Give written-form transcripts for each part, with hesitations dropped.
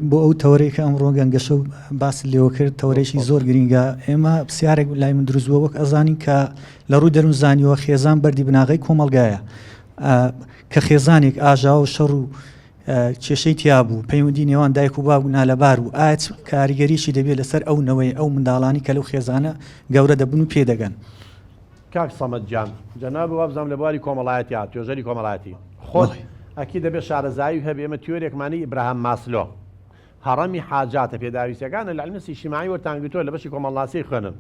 بۆ ئەو تەورەی کە ئەمڕۆ گەنگەشە و باس لێوە کرد تەورێکی زۆر گرینگە ئێمە پرسیارێک لای من دروست بووە وەک ئەزانین کە لە ڕووی دەروون زانیوە خێزان بەردی بناغی کۆمەڵگایە کە خێزانێک ئاژاوە و شەڕ و کێشەی تیا بوو پەیوەندی نێوان دایک و باوک نالەبار و ئایا کاریگەریشی دەبێت لەسەر ئەو نەوەی ئەو منداڵانی کە لەو خێزانە گەورە دەبن و پێدەگەن. کاک سەمەد جان جەناب وابزانام لە بواری کۆمەڵایەتی توێژەری کۆمەڵایەتی خۆت ئەکی دەبێت شارەزایی هەبێ ئێمە تیۆرێکمانی ئیبراهیم ماسلۆ هەڕەمی حاجاتە پێداویستەکانە لە علمی اجتیماعی وەرتانگرتووە لە بەشی کۆمەڵاسی خوێنن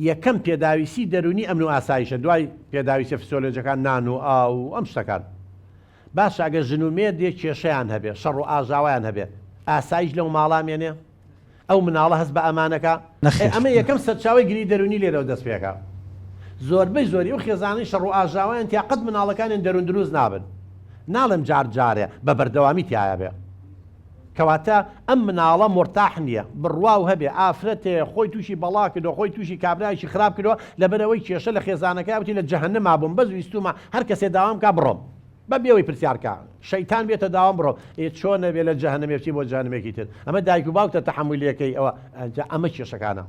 یەکەم پێداویستی دەرونی ئەمن و ئاسایشە دوای پێداویستە فسیۆلۆجیەکان نان و ئاو و ئەم شتەکان باش ئەگەر ژن و مێردێک کێشەیان هەبێ شەڕ و ئاژاوایان هەبێ ئاسایش لەو ماڵامێنێ ئەو مناڵە هەست بە ئەمانەکە ئەمە یەکەم سەرچاوی گری دەرونی لێرەوە دەست پێکە زۆربەی زۆری ئەو خێزانەی شەڕ و ئاژاوایان تیاقەت مناڵەکانیان دەرون دروست نابن ناڵم جار جارێ بە بەردەوامی تایە بێ کەواتە ئەم مناڵە مرتاح نییە بڕوا و هەبێ ئافرەتێ خۆی تووشی بەڵا کردو خۆی تووشی کابرایشی خراپ کردەوە لەبەرەوەی کێشە لە خێزانەکە وتی لە جەهەنەما بووم بەس ویستومە هەر کەسێ داوام کا بڕۆم بە بێەوەی پرسیارکە شەیتان بێتە داوام بڕۆ چۆن نەبێ لە جەهەنەمێ بچی بۆ جەهەنەمێکی تر ئەمە دایک و باوکتە تەحمولیەکەی ئەوە ئەمە کێشەکانە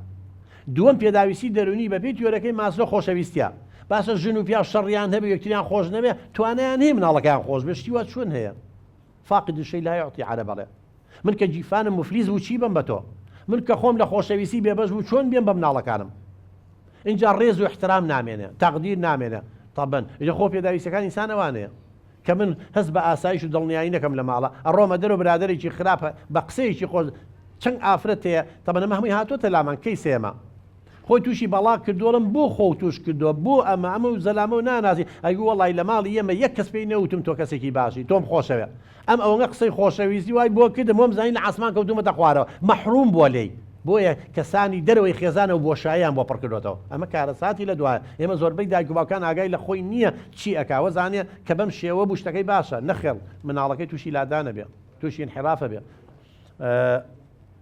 دووەم پێداویستی دەرونی بەپێی تیۆرەکەی ماسلۆ خۆشەویستیە باشە ژن و پیا شەڕیان هەبێ یەکتریان خۆش نەبێ توانیان هەیە مناڵەکەیان خۆش بێ شتی وا چۆن هەیە فاقد الشەی لا یعطی عەرە بەڵێ من کە جیفانم مفلیس بوو چی بم بە تۆ من کە خۆم لە خۆشەویستی بێبەش بوو چۆن بێم بە مناڵەکانم اینجا ڕێز و احترام نامێنێ تەقدیر نامێنێ طبعا ئەجا خۆ پێداویستەکان ئینسان ئەوانەیە کە من هەست بە ئاسایش و دڵنیایی نەکەم لە ماڵە ئەڕۆمە دەرە برادێکی خراپە بە قسەیەکی خۆش چەند ئافرەت هەیە طبعا ئەمە هەمووی هاتوۆتە لامان کەی سێمە خۆی تووشی بەڵا کردوڵم بۆ خۆ توش کردووە بۆ ئەمە و زەلامە و نانازی ئەگو وەڵی لە ماڵی ئێمە یەک کەس پێی نەوتم تۆ کەسێکی باشی تۆم خۆشەوێ ئەم ئەوەنگە قسەی خۆشەویستی وای بۆ کردم وەم زانین لە عاسمان کەوتومەتە خوارەوە مەحروم بووە لێی بۆیە کەسانی دەرەوەی خێزانە و بۆشاییان بۆ پڕکردوێتەوە ئەمە کارەساتی لە دوایە ئێمە زۆربەی دایک و باوکان ئاگای لە خۆی نییە چی ئەکاوە زانێ کە بەم شێوە بوو شتەکەی باشە نەخێڵ مناڵەکەی تووشی لادانە بێ تووشی انحرافە بێ